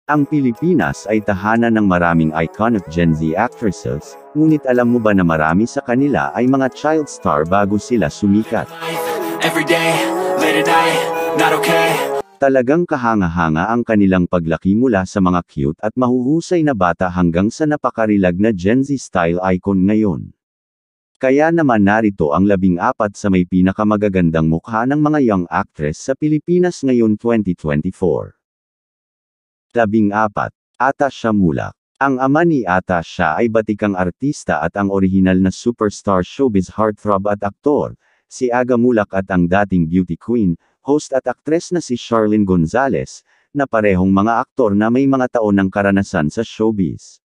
Ang Pilipinas ay tahanan ng maraming iconic Gen Z actresses, ngunit alam mo ba na marami sa kanila ay mga child star bago sila sumikat? Everyday, late at night, not okay. Talagang kahanga-hanga ang kanilang paglaki mula sa mga cute at mahuhusay na bata hanggang sa napakarilag na Gen Z style icon ngayon. Kaya naman narito ang 14 sa may pinakamagagandang mukha ng mga young actress sa Pilipinas ngayon 2024. 14. Atasha Mulak. Ang ama ni Atasha ay batikang artista at ang orihinal na superstar showbiz heartthrob at aktor, si Aga Mulak at ang dating beauty queen, host at aktres na si Charlene Gonzalez, na parehong mga aktor na may mga taon ng karanasan sa showbiz.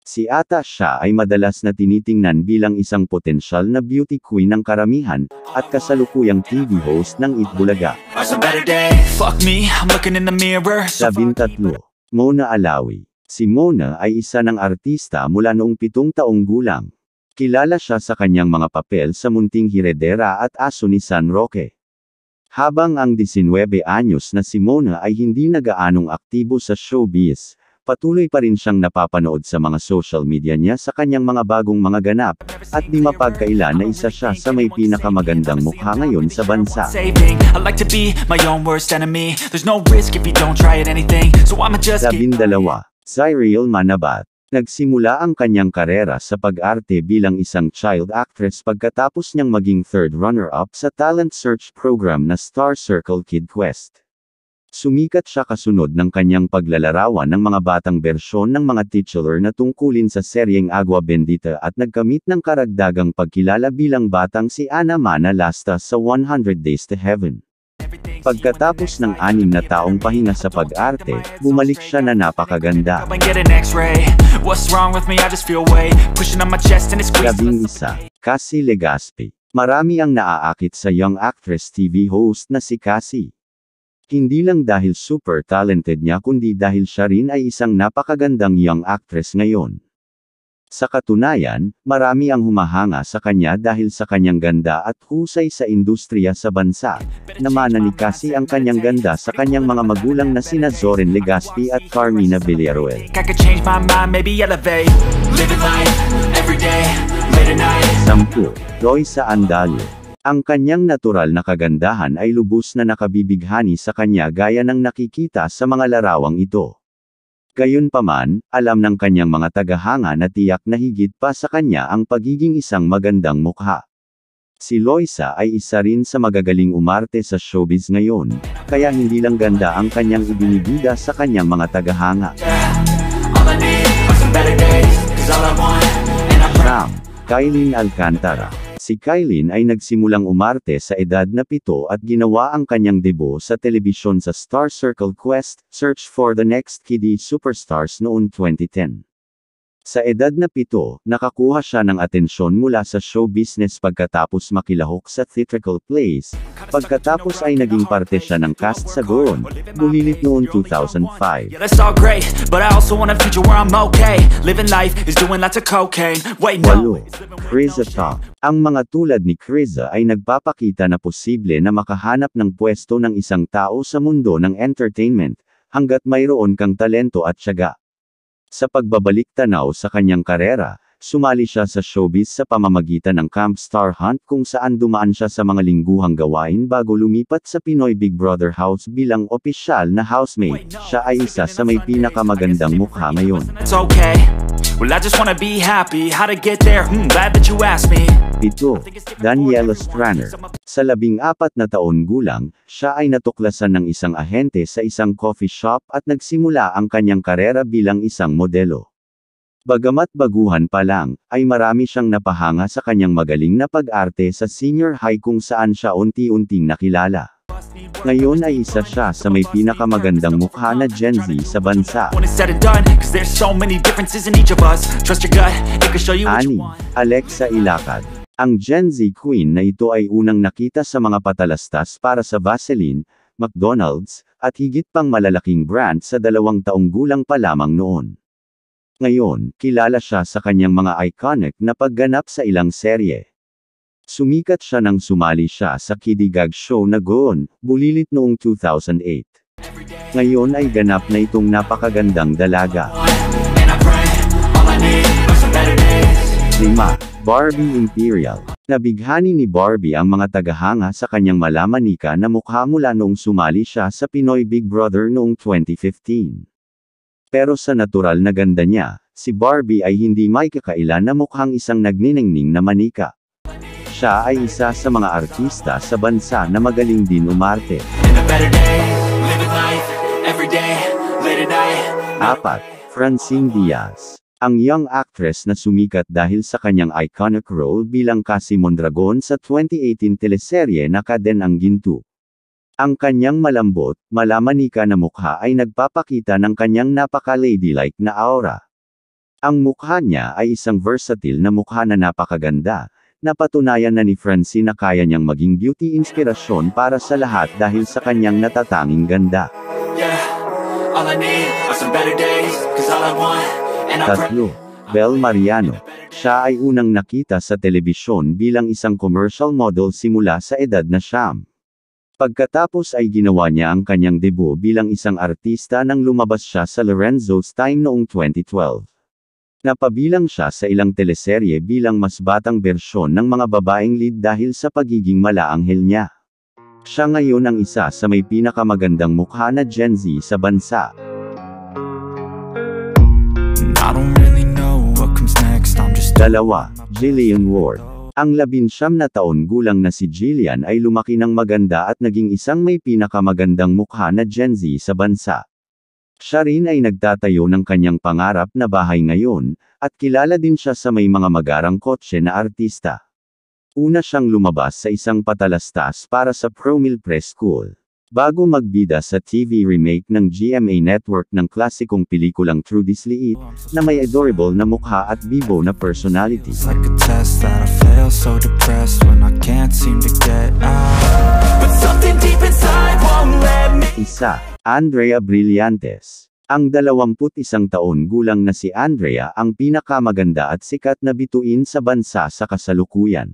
Si Atasha ay madalas na tinitingnan bilang isang potensyal na beauty queen ng karamihan, at kasalukuyang TV host ng Itbulaga. 13. Mona Alawi. Si Mona ay isa ng artista mula noong 7 taong gulang. Kilala siya sa kanyang mga papel sa Munting Hiredera at Aso ni San Roque. Habang ang 19 anyos na si Mona ay hindi nagaanong aktibo sa showbiz, patuloy pa rin siyang napapanood sa mga social media niya sa kanyang mga bagong mga ganap, at di mapagkaila na isa siya sa may pinakamagandang mukha ngayon sa bansa. 12. Cyril Manabat. Nagsimula ang kanyang karera sa pag-arte bilang isang child actress pagkatapos niyang maging third runner-up sa talent search program na Star Circle Kid Quest. Sumikat siya kasunod ng kanyang paglalarawan ng mga batang bersyon ng mga titular na tungkulin sa seryeng Agua Bendita at nagkamit ng karagdagang pagkilala bilang batang si Ana Mana Lasta sa 100 Days to Heaven. Pagkatapos ng 6 na taong pahinga sa pag-arte, bumalik siya na napakaganda. 11. Cassie Legaspi. Marami ang naaakit sa young actress TV host na si Cassie. Hindi lang dahil super talented niya kundi dahil siya rin ay isang napakagandang young actress ngayon. Sa katunayan, marami ang humahanga sa kanya dahil sa kanyang ganda at husay sa industriya sa bansa. Namana ni Cassie ang kanyang ganda sa kanyang mga magulang na sina Zoren Legaspi at Carmina Villaruel. 10. Roysa Andalio. Ang kanyang natural na kagandahan ay lubos na nakabibighani sa kanya gaya ng nakikita sa mga larawang ito. Gayunpaman, alam ng kanyang mga tagahanga na tiyak na higit pa sa kanya ang pagiging isang magandang mukha. Si Loisa ay isa rin sa magagaling umarte sa showbiz ngayon, kaya hindi lang ganda ang kanyang ibinibida sa kanyang mga tagahanga. Kylene Alcantara. Si Kylene ay nagsimulang umarte sa edad na 7 at ginawa ang kanyang debut sa telebisyon sa Star Circle Quest, Search for the Next Kiddie Superstars noong 2010. Sa edad na 7, nakakuha siya ng atensyon mula sa show business pagkatapos makilahok sa theatrical plays. Pagkatapos ay naging parte siya ng cast sa Goon, Bulilit noong 2005. 8. Criza Top. Ang mga tulad ni Criza ay nagpapakita na posible na makahanap ng pwesto ng isang tao sa mundo ng entertainment, hanggat mayroon kang talento at tiyaga. Sa pagbabalik tanaw sa kanyang karera, sumali siya sa showbiz sa pamamagitan ng Camp Star Hunt kung saan dumaan siya sa mga lingguhang gawain bago lumipat sa Pinoy Big Brother House bilang opisyal na housemate. Siya ay isa sa may pinakamagandang mukha ngayon. Well, I just wanna be happy. How to get there? Glad that you asked me. Ito, Daniela Straner. Sa 14 na taon gulang, siya ay natuklasan ng isang ahente sa isang coffee shop at nagsimula ang kanyang karera bilang isang modelo. Bagamat baguhan pa lang, ay marami siyang napahanga sa kanyang magaling na pag-arte sa senior high kung saan siya unti-unting nakilala. Ngayon ay isa siya sa may pinakamagandang mukha na Gen Z sa bansa. 6. Alexa Ilacad. Ang Gen Z queen na ito ay unang nakita sa mga patalastas para sa Vaseline, McDonald's, at higit pang malalaking brand sa 2 taong gulang pa lamang noon. Ngayon, kilala siya sa kanyang mga iconic na pagganap sa ilang serye. Sumikat siya nang sumali siya sa kiddie gag show na Goon, Bulilit noong 2008. Ngayon ay ganap na itong napakagandang dalaga. And I pray, all I need are some better days. 5. Barbie Imperial. Nabighani ni Barbie ang mga tagahanga sa kanyang malamanika na mukha mula noong sumali siya sa Pinoy Big Brother noong 2015. Pero sa natural na ganda niya, si Barbie ay hindi may kakailan na mukhang isang nagniningning na manika. Siya ay isa sa mga artista sa bansa na magaling din umarte. In a better day, living life, every day, late at night. 4. Francine Diaz. Ang young actress na sumikat dahil sa kanyang iconic role bilang Cassie Mondragon sa 2018 teleserye na Kaden ang Ginto. Ang kanyang malambot, malamanika na mukha ay nagpapakita ng kanyang napaka-ladylike na aura. Ang mukha niya ay isang versatile na mukha na napakaganda. Napatunayan na ni Francine na kaya niyang maging beauty inspirasyon para sa lahat dahil sa kanyang natatanging ganda. Yeah, all I need are some better days, 'cause all I want, and I pray. 3. Bel Mariano. Siya ay unang nakita sa telebisyon bilang isang commercial model simula sa edad na 9. Pagkatapos ay ginawa niya ang kanyang debut bilang isang artista nang lumabas siya sa Lorenzo's Time noong 2012. Napabilang siya sa ilang teleserye bilang mas batang bersyon ng mga babaeng lead dahil sa pagiging malaanghel niya. Siya ngayon ang isa sa may pinakamagandang mukha na Gen Z sa bansa. I don't really know what comes next, I'm just 2. Jillian Ward. Ang 19 na taon gulang na si Jillian ay lumaki ng maganda at naging isang may pinakamagandang mukha na Gen Z sa bansa. Siya rin ay nagtatayo ng kanyang pangarap na bahay ngayon, at kilala din siya sa may mga magarang kotse na artista. Una siyang lumabas sa isang patalastas para sa Promil Press School. Bago magbida sa TV remake ng GMA Network ng klasikong pelikulang True Disliit, na may adorable na mukha at bibo na personality. It's like a test that I fail, so depressed when I can't seem to get out. But something deep inside won't let me. 1. Andrea Brillantes. Ang 21 taon gulang na si Andrea ang pinakamaganda at sikat na bituin sa bansa sa kasalukuyan.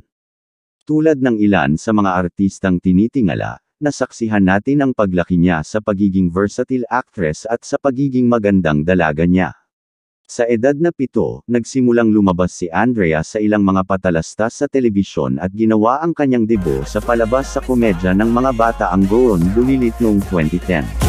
Tulad ng ilan sa mga artistang tinitingala, nasaksihan natin ang paglaki niya sa pagiging versatile actress at sa pagiging magandang dalaga niya. Sa edad na 7, nagsimulang lumabas si Andrea sa ilang mga patalastas sa telebisyon at ginawa ang kanyang debut sa palabas sa komedya ng mga bata ang Goon Bulilit noong 2010.